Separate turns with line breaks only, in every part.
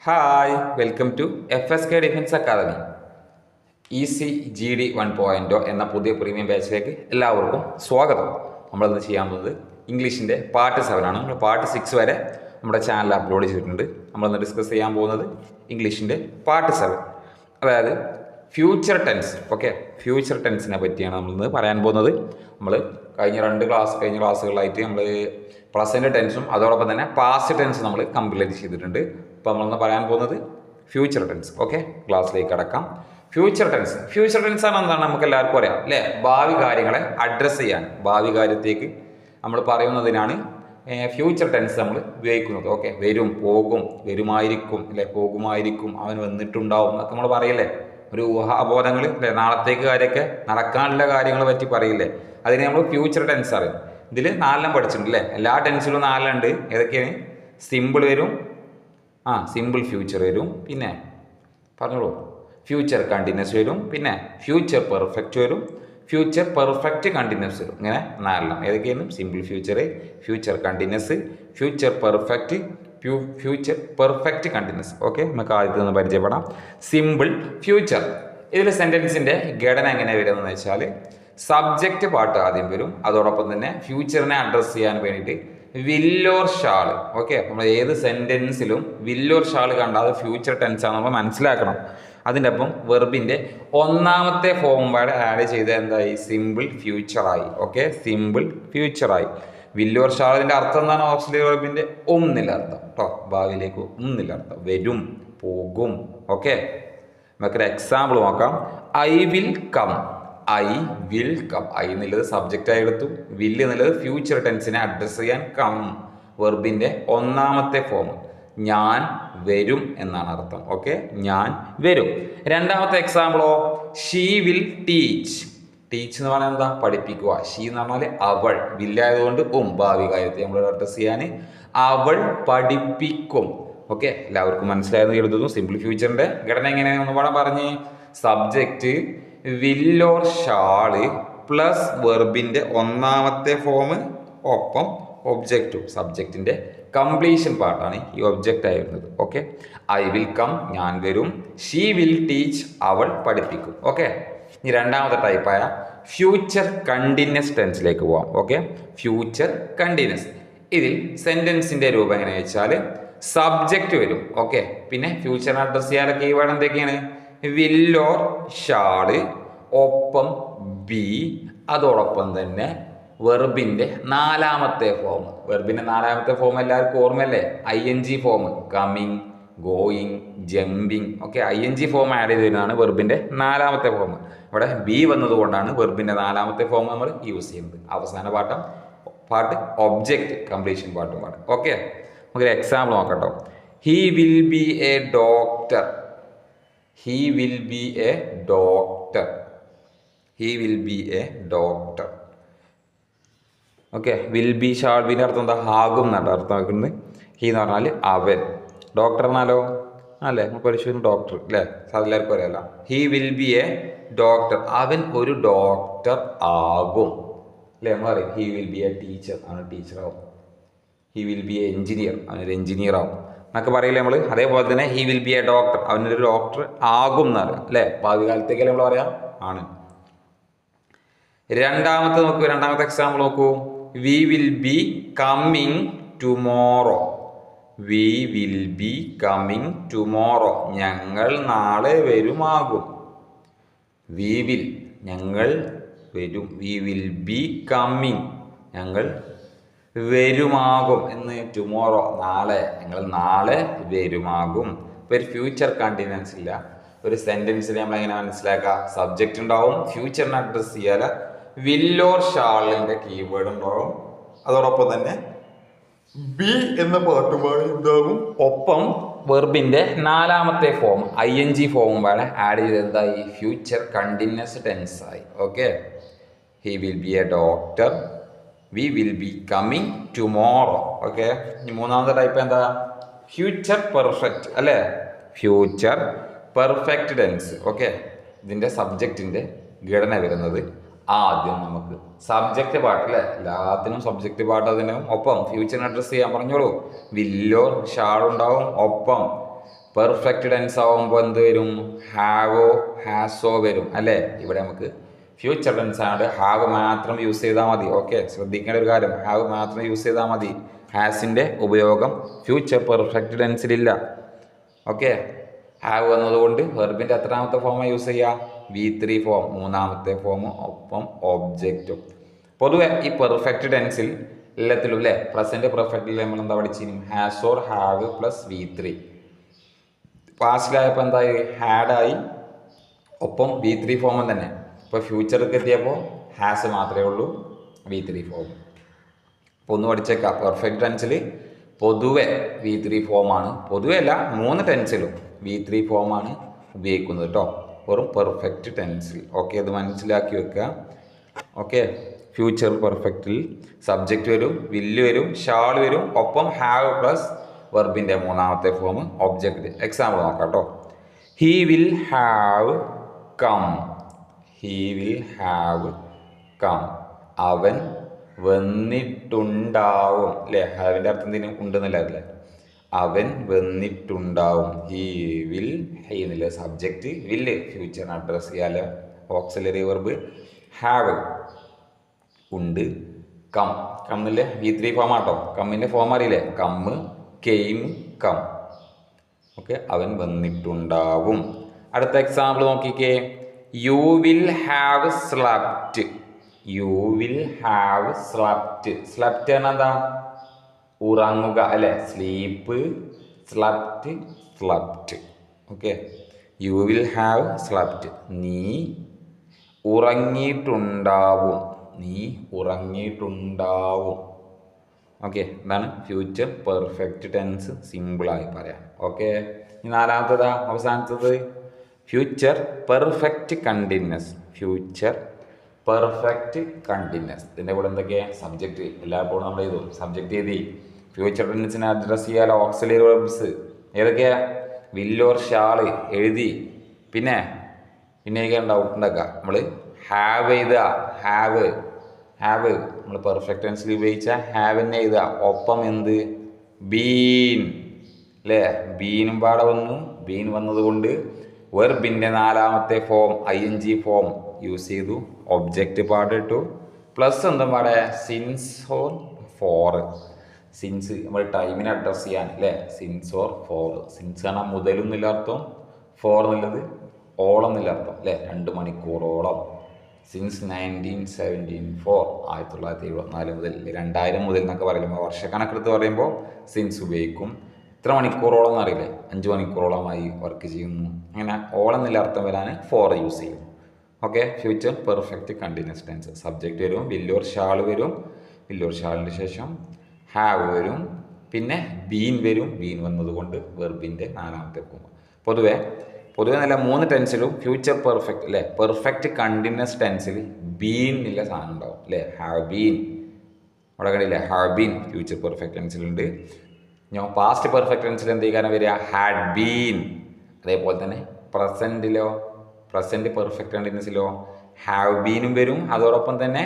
Hi welcome to FSK defence academy ECGD 1.0 എന്ന പുതിയ premium ബാച്ചിലേക്ക് എല്ലാവർക്കും സ്വാഗതം. നമ്മളിന്ന് ചെയ്യാൻ പോകുന്നത് ഇംഗ്ലീഷിൻ്റെ പാർട്ട് 7 ആണ്. നമ്മൾ പാർട്ട് 6 വരെ നമ്മുടെ ചാനൽ അപ്ലോഡ് ചെയ്തിട്ടുണ്ട്. നമ്മളിന്ന് ഡിസ്കസ് ചെയ്യാൻ പോകുന്നത് ഇംഗ്ലീഷിൻ്റെ പാർട്ട് 7, അതായത് ഫ്യൂച്ചർ ടെൻസ്. ഓക്കെ, ഫ്യൂച്ചർ ടെൻസിനെ പറ്റിയാണ് നമ്മളിന്ന് പറയാൻ പോകുന്നത്. നമ്മൾ കഴിഞ്ഞ ക്ലാസ്സുകളായിട്ട് നമ്മൾ പ്രസൻറ്റ് ടെൻസും അതോടൊപ്പം തന്നെ പാസ്റ്റ് ടെൻസും നമ്മൾ കംപ്ലീറ്റ് ചെയ്തിട്ടുണ്ട്. അപ്പോൾ നമ്മളിന്ന് പറയാൻ പോകുന്നത് ഫ്യൂച്ചർ ടെൻസ്. ഓക്കെ, ക്ലാസ്സിലേക്ക് കടക്കാം. ഫ്യൂച്ചർ ടെൻസ് ആണ് എന്താണ് നമുക്ക് എല്ലാവർക്കും അറിയാം അല്ലേ? ഭാവി കാര്യങ്ങളെ അഡ്രസ്സ് ചെയ്യാൻ, ഭാവി കാര്യത്തേക്ക് നമ്മൾ പറയുന്നതിനാണ് ഫ്യൂച്ചർ ടെൻസ് നമ്മൾ ഉപയോഗിക്കുന്നത്. ഓക്കെ, വരും, പോകും, വരുമായിരിക്കും അല്ലെ, പോകുമായിരിക്കും, അവൻ വന്നിട്ടുണ്ടാവും എന്നൊക്കെ നമ്മൾ പറയില്ലേ? ഒരു ഊഹാബോധങ്ങൾ അല്ലെ, നാളത്തേക്ക് കാര്യമൊക്കെ നടക്കാനുള്ള കാര്യങ്ങളെ പറ്റി പറയില്ലേ? അതിന് നമ്മൾ ഫ്യൂച്ചർ ടെൻസ് അറിയും. ഇതിൽ 4 പഠിച്ചിട്ടുണ്ട് അല്ലേ? എല്ലാ ടെൻസിലും 4 ഉണ്ട്. ഏതൊക്കെയാണ്? സിമ്പിൾ വരും, സിമ്പിൾ ഫ്യൂച്ചർ വരും, പിന്നെ പറഞ്ഞോളൂ, ഫ്യൂച്ചർ കണ്ടിന്യൂസ് വരും, പിന്നെ ഫ്യൂച്ചർ പെർഫെക്റ്റ് വരും, ഫ്യൂച്ചർ പെർഫെക്റ്റ് കണ്ടിന്യൂസ് വരും. ഇങ്ങനെ 4. ഏതൊക്കെയാണ്? Simple future, future continuous, future perfect continuous. Okay, നമുക്ക് ആദ്യത്തെ ഒന്ന് പരിചയപ്പെടാം. Simple future. ഇതിൽ സെൻറ്റൻസിൻ്റെ ഘടന എങ്ങനെ വരുന്നതെന്ന് വെച്ചാൽ, സബ്ജക്റ്റ് പാർട്ട് ആദ്യം വരും, അതോടൊപ്പം തന്നെ ഫ്യൂച്ചറിനെ അഡ്രസ്സ് ചെയ്യാൻ വേണ്ടിയിട്ട് വില്ലോർ ഷാൾ. ഓക്കെ, നമ്മൾ ഏത് സെൻറ്റൻസിലും വില്ലോർ ഷാൾ കണ്ടാൽ അത് ഫ്യൂച്ചർ ടെൻസ് ആണ് നമ്മൾ മനസ്സിലാക്കണം. അതിൻ്റെ ഒപ്പം വെർബിൻ്റെ 1ാമത്തെ ഫോം പാടെ ആഡ് ചെയ്ത് എന്തായി? സിമ്പിൾ ഫ്യൂച്ചറായി. ഓക്കെ, സിമ്പിൾ ഫ്യൂച്ചറായി. വില്ലോർ ഷാളിൻ്റെ അർത്ഥം എന്താണ്? ഓക്സിലറി വെർബിൻ്റെ എന്നില്ല അർത്ഥം കേട്ടോ, ഭാവിയിലേക്ക് എന്നില്ല അർത്ഥം, വരും, പോകും. ഓക്കെ, നമുക്കൊരു എക്സാമ്പിൾ നോക്കാം. I will come. ഐ എന്നുള്ളത് സബ്ജക്റ്റായി എടുത്തു, വിൽ എന്നുള്ളത് ഫ്യൂച്ചർ ടെൻസിനെ അഡ്രസ്സ് ചെയ്യാൻ കം, വെർബിൻ്റെ 1ാമത്തെ ഫോം. ഞാൻ വരും എന്നാണ് അർത്ഥം. ഓക്കെ, ഞാൻ വരും. 2ാമത്തെ എക്സാമ്പിളോ, ഷീ വിൽ ടീച്ച്. ടീച്ച് എന്ന് പറഞ്ഞാൽ എന്താ? പഠിപ്പിക്കുക. ഷീ എന്ന് പറഞ്ഞാൽ അവൾ, വില്ലായതുകൊണ്ട് ഭാവി കാര്യത്തെ നമ്മൾ അഡ്രസ്സ് ചെയ്യാൻ അവൾ പഠിപ്പിക്കും. ഓക്കെ, എല്ലാവർക്കും മനസ്സിലായെന്ന് എഴുതുന്നു. സിമ്പിൾ ഫ്യൂച്ചറിൻ്റെ ഘടന എങ്ങനെയാണെന്ന് പാടാൻ പറഞ്ഞ്, സബ്ജക്റ്റ് വില്ലോർ ഷാള് പ്ലസ് വെർബിൻ്റെ 1ാമത്തെ ഫോം ഒപ്പം ഒബ്ജക്റ്റും. സബ്ജക്റ്റിൻ്റെ കംപ്ലീഷൻ പാർട്ടാണ് ഈ ഒബ്ജക്റ്റ് ആയി വരുന്നത്. ഓക്കെ, ഐ വിൽ കം, ഞാൻ വരും. ഷീ വിൽ ടീച്ച്, അവൾ പഠിപ്പിക്കും. ഓക്കെ, ഇനി 2ാമത്തെ ടൈപ്പായ ഫ്യൂച്ചർ കണ്ടിന്യൂസ് ടെൻസിലേക്ക് പോവാം. Okay, future continuous. ഇതിൽ സെൻറ്റൻസിൻ്റെ രൂപം എങ്ങനെയാ വെച്ചാൽ, സബ്ജക്റ്റ് വരും. ഓക്കെ, പിന്നെ ഫ്യൂച്ചറിനെ അഡ്രസ് ചെയ്യാനുള്ള കീവേഡ് എന്തൊക്കെയാണ്? വില്ലോർ ഷാള്, ഒപ്പം ബി, അതോടൊപ്പം തന്നെ വെർബിൻ്റെ 4ാമത്തെ ഫോം. വെർബിൻ്റെ 4ാമത്തെ ഫോം എല്ലാവർക്കും ഓർമ്മയല്ലേ? ING form, coming, going, jumping. Okay, ING form add ചെയ്ത് വരുന്നതാണ് വെർബിൻ്റെ 4ാമത്തെ ഫോം. ഇവിടെ ബി വന്നതുകൊണ്ടാണ് വെർബിൻ്റെ 4ാമത്തെ ഫോം നമ്മൾ യൂസ് ചെയ്യുന്നത്. അവസാന പാർട്ട് ഒബ്ജക്റ്റ്, കംപ്ലീഷൻ പാർട്ടും പാടും. ഓക്കെ, നമുക്കൊരു എക്സാമ്പിൾ നോക്കട്ടോ. He will be a doctor. He will be a doctor. He will be a doctor. Okay, will be shall ബിൻ്റെ അർത്ഥം എന്താ? ആകും എന്നാണ് അർത്ഥം വെക്കുന്നത്. ഹി എന്ന് പറഞ്ഞാൽ അവൻ, ഡോക്ടർ എന്നാലോ അല്ലേ? പരിശോധന ഡോക്ടർ അല്ലേ? എല്ലാവർക്കും അറിയാലോ. He will be a doctor, അവൻ ഒരു ഡോക്ടർ ആകും അല്ലേ? നമ്മൾ അറിയാം. He will be a teacher, അവൻ ടീച്ചറാവും. He will be a engineer, അവനൊരു എഞ്ചിനീയർ ആവും എന്നൊക്കെ പറയില്ലേ നമ്മൾ? അതേപോലെ തന്നെ he will be a doctor, അവനൊരു ഡോക്ടർ ആകും എന്നറിയാം അല്ലേ? ഭാവി കാലത്തേക്കല്ലേ നമ്മൾ പറയാം, ആണ്. 2ാമത്തെ എക്സാമ്പിൾ നോക്കൂ. We will be coming tomorrow. We will be coming tomorrow, ഞങ്ങൾ നാളെ വരുമാകും. വി വിൽ, ഞങ്ങൾ വരും. വി വിൽ ബി കമ്മിങ്, ഞങ്ങൾ വരുമാകും എന്ന്. ടുമോറോ, നാളെ, ഞങ്ങൾ നാളെ വരുമാകും. ഇപ്പോൾ ഒരു ഫ്യൂച്ചർ കണ്ടിന്യൂസ് ഇല്ല. ഒരു സെൻറ്റൻസിൽ നമ്മൾ എങ്ങനെ മനസ്സിലാക്കുക? സബ്ജക്റ്റ് ഉണ്ടാവും, ഫ്യൂച്ചറിനെ അഡ്രസ്സ് ചെയ്യാല വില്ലോർ ഷാളിൻ്റെ കീവേഡ് ഉണ്ടാവും, അതോടൊപ്പം തന്നെ ബി എന്ന പാട്ടുപാട് ഉണ്ടാകും, ഒപ്പം വെർബിൻ്റെ 4ാമത്തെ ഫോം ING ഫോമും പാടെ ആഡ് ചെയ്ത് എന്തായി? ഫ്യൂച്ചർ കണ്ടിന്യൂസ് ടെൻസ് ആയി. Okay, he will be a doctor, we will be coming tomorrow. Okay, ഇനി 3ാമത്തെ ടൈപ്പ് എന്താ? ഫ്യൂച്ചർ പെർഫെക്റ്റ് അല്ലേ? Future perfect tense. ഓക്കെ, ഇതിൻ്റെ സബ്ജക്റ്റിൻ്റെ ഘടന വരുന്നത് ആദ്യം നമുക്ക് സബ്ജക്റ്റ് പാർട്ട് അല്ലേ? എല്ലാത്തിനും സബ്ജക്റ്റ് പാർട്ട് അതിനും ഒപ്പം ഫ്യൂച്ചറിനെ അഡ്രസ്സ് ചെയ്യാൻ പറഞ്ഞോളൂ. വില്ലോ ഷാൾ ഉണ്ടാവും, ഒപ്പം പെർഫെക്റ്റ് ടെൻസ് ആവുമ്പോൾ എന്ത് വരും? ഹാവോ ഹാസോ വരും അല്ലേ? ഇവിടെ നമുക്ക് ഫ്യൂച്ചർ ടെൻസ് ആണ്, ഹാവ് മാത്രം യൂസ് ചെയ്താൽ മതി. ഓക്കെ, ശ്രദ്ധിക്കേണ്ട ഒരു കാര്യം, ഹാവ് മാത്രം യൂസ് ചെയ്താൽ മതി. ഹാസിൻ്റെ ഉപയോഗം ഫ്യൂച്ചർ പെർഫെക്റ്റ് ടെൻസിലില്ല. ഓക്കെ, ഹാവ് എന്നതുകൊണ്ട് വെർബിൻ്റെ എത്രാമത്തെ ഫോമാണ് യൂസ് ചെയ്യുക? V3 ഫോം, മൂന്നാമത്തെ ഫോം, ഒപ്പം ഒബ്ജക്റ്റും. പൊതുവെ ഈ പെർഫെക്റ്റ് ടെൻസിൽ എല്ലാത്തിലും അല്ലേ, പ്രസന്റ് പെർഫെക്റ്റിൽ നമ്മൾ എന്താ പഠിച്ചിരുന്നു? Has or have plus V3. പാസ്റ്റിലായപ്പോൾ എന്തായി? ഹാഡായി, ഒപ്പം V3 ഫോമും തന്നെ. ഇപ്പോൾ ഫ്യൂച്ചർക്ക് എത്തിയപ്പോൾ ഹാസ് മാത്രമേ ഉള്ളൂ, V3 ഫോം. അപ്പോൾ ഒന്ന് പഠിച്ചേക്കാം, പെർഫെക്റ്റ് ടെൻസിൽ പൊതുവെ V3 ഫോമാണ്. പൊതുവെ അല്ല, 3 ടെൻസിലും V3 ഫോമാണ് ഉപയോഗിക്കുന്നത് കേട്ടോ, വെറും പെർഫെക്റ്റ് ടെൻസിൽ. ഓക്കെ, അത് മനസ്സിലാക്കി വെക്കുക. ഓക്കെ, ഫ്യൂച്ചർ പെർഫെക്റ്റിൽ സബ്ജക്റ്റ് വരും, വില്ല് വരും, ഷാൾ വരും, ഒപ്പം ഹാവ് പ്ലസ് വെർബിൻ്റെ മൂന്നാമത്തെ ഫോം ഒബ്ജക്റ്റ്. എക്സാമ്പിൾ നോക്കാം കേട്ടോ. He will have come. He will have come. അവൻ വന്നിട്ടുണ്ടാവും അല്ലേ? ഹാവിൻ്റെ അർത്ഥം എന്തിനും ഉണ്ടെന്നില്ല അല്ലേ? അവൻ വന്നിട്ടുണ്ടാവും. ഹി വിൽ, ഹി എന്നുള്ള സബ്ജക്റ്റ്, വില്ല് ഫ്യൂച്ചറിനെ അഡ്രസ് ചെയ്യാലോ, ഓക്സിലറി വെർബ് ഹാവ് ഉണ്ട്. കം, കം എന്നില്ലേ V3 ഫോം ആട്ടോ. കമ്മിൻ്റെ ഫോം അറിയില്ലേ? Come, came, come. ഓക്കെ, അവൻ വന്നിട്ടുണ്ടാവും. അടുത്ത എക്സാമ്പിൾ നോക്കിക്കേ. You will have slept. You will have slept. Slept പറഞ്ഞാൽ എന്താ? ഉറങ്ങുക അല്ലേ? Sleep, slept, slept. Okay, you will have slept. നീ ഉറങ്ങിയിട്ടുണ്ടാവും. നീ ഉറങ്ങിയിട്ടുണ്ടാവും. ഓക്കെ, എന്താണ്? ഫ്യൂച്ചർ പെർഫെക്റ്റ് ടെൻസ് സിമ്പിളായി പറയാം. ഓക്കെ, ഇനി നാലാമത്തതാ, അവസാനത്തത് future perfect continuous. Future perfect continuous. ഇതിൻ്റെ കൂടെ എന്തൊക്കെയാണ്? സബ്ജക്റ്റ് എല്ലായ്പ്പോഴും നമ്മൾ എഴുതും. സബ്ജക്റ്റ് എഴുതി ഫ്യൂച്ചർ ടെൻസിനെ അഡ്രസ് ചെയ്യാൻ ഓക്സിലറി വെർബ്സ് ഏതൊക്കെയാ? വില്ലോർ ഷാള് എഴുതി. പിന്നെ ഡൗട്ട് ഉണ്ടാക്കുക. നമ്മൾ ഹാവ് എഴുതുക. ഹാവ് നമ്മൾ പെർഫെക്റ്റ് ടെൻസിൽ ഉപയോഗിച്ച ഹാവിനെ എഴുതുക. ഒപ്പം എന്ത്? ബീൻ അല്ലേ? ബീനും പാടെ വന്നു. ബീൻ വന്നത് കൊണ്ട് വെർബിൻ്റെ നാലാമത്തെ ഫോം ING ഫോം യൂസ് ചെയ്തു. ഒബ്ജക്റ്റ് പാടിട്ടു. പ്ലസ് എന്തും പാടെ? Since or four. സിൻസ് നമ്മൾ ടൈമിനെ അഡ്രസ് ചെയ്യാൻ അല്ലേ? Since or four. സിൻസ് ആണ് മുതലെന്നില്ല അർത്ഥം, ഫോർ എന്നുള്ളത് ഓളം എന്നില്ല അർത്ഥം അല്ലേ? 2 മണിക്കൂറോളം. സിൻസ് 1974, 1974 മുതൽ 2000 മുതൽ എന്നൊക്കെ പറയുമ്പോൾ വർഷക്കണക്കെടുത്ത് പറയുമ്പോൾ സിൻസ് ഉപയോഗിക്കും. ഇത്ര മണിക്കൂറോളം എന്നറിയില്ലേ? 5 മണിക്കൂറോളമായി വർക്ക് ചെയ്യുന്നു. അങ്ങനെ ഓളം എന്നില്ല അർത്ഥം വരാൻ ഫോർ യൂസ് ചെയ്യും. Okay, future perfect continuous tense. Subject വരും, വില്ലോർ ഷാൾ വരും, വില്ലോർ ഷാളിന് ശേഷം ഹാവ് വരും, പിന്നെ ബീൻ വരും. ബീൻ വന്നതുകൊണ്ട് വെർബിൻ്റെ നാലാമത്തെ ഫോം. പൊതുവെ നല്ല 3 ടെൻസിലും ഫ്യൂച്ചർ പെർഫെക്റ്റ് അല്ലേ? പെർഫെക്റ്റ് കണ്ടിന്യൂസ് ടെൻസിൽ ബീൻ എന്നുള്ള സാധനം ഉണ്ടാവും അല്ലേ? ഹാവ് ബീൻ അവിടെ കണ്ടില്ലേ? ഹാവ് ബീൻ ഫ്യൂച്ചർ പെർഫെക്റ്റ് ടെൻസിലുണ്ട്. ഞാൻ പാസ്റ്റ് പെർഫെക്റ്റ് ടെൻസിൽ എന്ത് ചെയ്യാൻ വരിക? Had been. അതേപോലെ തന്നെ പ്രസൻറ്റ് പെർഫെക്റ്റ് കണ്ടിന്യൂസിലോ ഹാവ് ബീനും വരും, അതോടൊപ്പം തന്നെ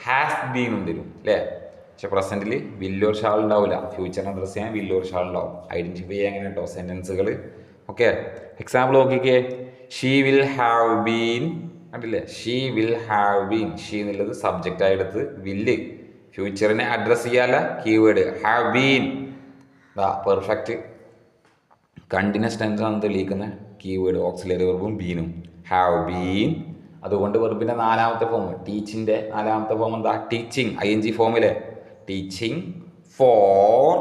ഹാസ് ബീനും വരും അല്ലേ? പക്ഷെ പ്രസൻറ്റിൽ വില്ലോർ ഷാൾ ഉണ്ടാവില്ല. ഫ്യൂച്ചറിനെ അഡ്രസ് ചെയ്യാൻ വില്ലോർ ഷാൾ ഉണ്ടാവും. ഐഡൻറ്റിഫൈ ചെയ്യാൻ അങ്ങനെ കേട്ടോ സെൻറ്റൻസുകൾ. ഓക്കെ, എക്സാമ്പിൾ നോക്കിക്കേ. ഷീ വിൽ ഹാവ് ബീൻ കണ്ടില്ലേ? She will have been. She എന്നുള്ളത് സബ്ജക്റ്റായി എടുത്ത് വില്ല് ഫ്യൂച്ചറിനെ അഡ്രസ് ചെയ്യാനുള്ള keyword have been. Perfect continuous ടെൻസാണ് തെളിയിക്കുന്ന കീവേഡ് ഓക്സിലറി വെർബും ബീനും. Have been. അതുകൊണ്ട് വെർബിൻ്റെ നാലാമത്തെ ഫോം, ടീച്ചിൻ്റെ നാലാമത്തെ ഫോം എന്താ? ടീച്ചിങ്. ING ഫോമിലെ teaching for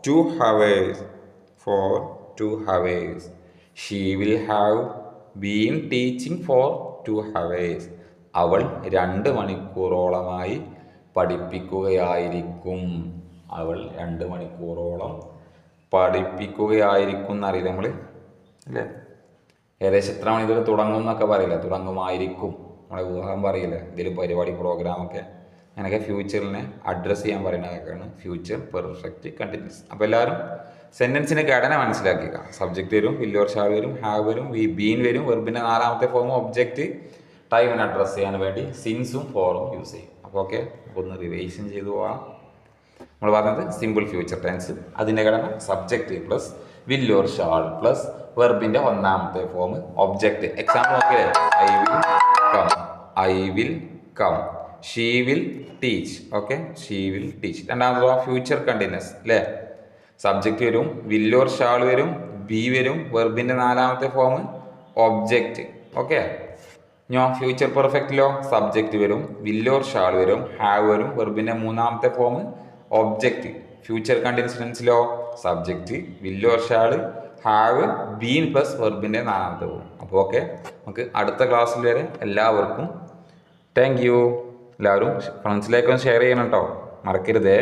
2 hours. For 2 hours. She will have been teaching for 2 hours. അവൾ 2 മണിക്കൂറോളമായി പഠിപ്പിക്കുകയായിരിക്കും. അവൾ 2 മണിക്കൂറോളം പഠിപ്പിക്കുകയായിരിക്കും എന്നറിയില്ല നമ്മൾ അല്ലേ? ഏകദേശം എത്ര മണിക്കൂർ തുടങ്ങും എന്നൊക്കെ പറയില്ല, തുടങ്ങുമായിരിക്കും. നമ്മളെ ഊഹം പറയില്ല, എന്തെങ്കിലും പരിപാടി പ്രോഗ്രാമൊക്കെ. അങ്ങനെയൊക്കെ ഫ്യൂച്ചറിനെ അഡ്രസ്സ് ചെയ്യാൻ പറയുന്നതൊക്കെയാണ് ഫ്യൂച്ചർ പെർഫെക്റ്റ് കണ്ടിന്യൂസ്. അപ്പോൾ എല്ലാവരും സെൻറ്റൻസിൻ്റെ ഘടന മനസ്സിലാക്കുക. സബ്ജക്റ്റ് വരും, വില്ലോർ ഷാൾ വരും, ഹാവ് വരും, ബീൻ വരും, വെർബിൻ്റെ നാലാമത്തെ ഫോം ഒബ്ജക്റ്റ്, ടൈമിനെ അഡ്രസ്സ് ചെയ്യാൻ വേണ്ടി സിൻസും ഫോറും യൂസ് ചെയ്യും. അപ്പോൾ ഓക്കെ, അപ്പോൾ ഒന്ന് റിവൈഷൻ ചെയ്തു പോകാം. നമ്മൾ പറഞ്ഞത് സിമ്പിൾ ഫ്യൂച്ചർ ടെൻസ്, അതിൻ്റെ ഘടന subject plus will or shall plus വെർബിന്റെ ഒന്നാമത്തെ ഫോം ഒബ്ജക്റ്റ്. എക്സാമ്പിൾ നോക്കിയേ, I will come, I will come, she will teach. Okay, she will teach. രണ്ടാമത് ഫ്യൂച്ചർ കണ്ടിന്യൂസ് അല്ലേ, സബ്ജക്റ്റ് വരും, വിൽ ഓർ ഷാൾ വരും, be വരും, വെർബിന്റെ നാലാമത്തെ ഫോം ഒബ്ജക്റ്റ്. ഓക്കെ, ഞാൻ ഫ്യൂച്ചർ പെർഫെക്റ്റിലോ സബ്ജക്റ്റ് വരും, വിൽ ഓർ ഷാൾ വരും, ഹാവ് വരും, വെർബിന്റെ മൂന്നാമത്തെ ഫോം ഒബ്ജക്റ്റ്. ഫ്യൂച്ചർ കണ്ടിന്യൂസ് ടെൻസിലോ subject, will or shall, have, been plus വെർബിന്റെ നാലാമത്തെ ഫോം. അപ്പോൾ ഓക്കെ, നമുക്ക് അടുത്ത ക്ലാസ്സിൽ വരെ എല്ലാവർക്കും താങ്ക് യു. എല്ലാവരും ഫ്രണ്ട്സിലേക്കൊന്ന് ഷെയർ ചെയ്യണം കേട്ടോ, മറക്കരുതേ.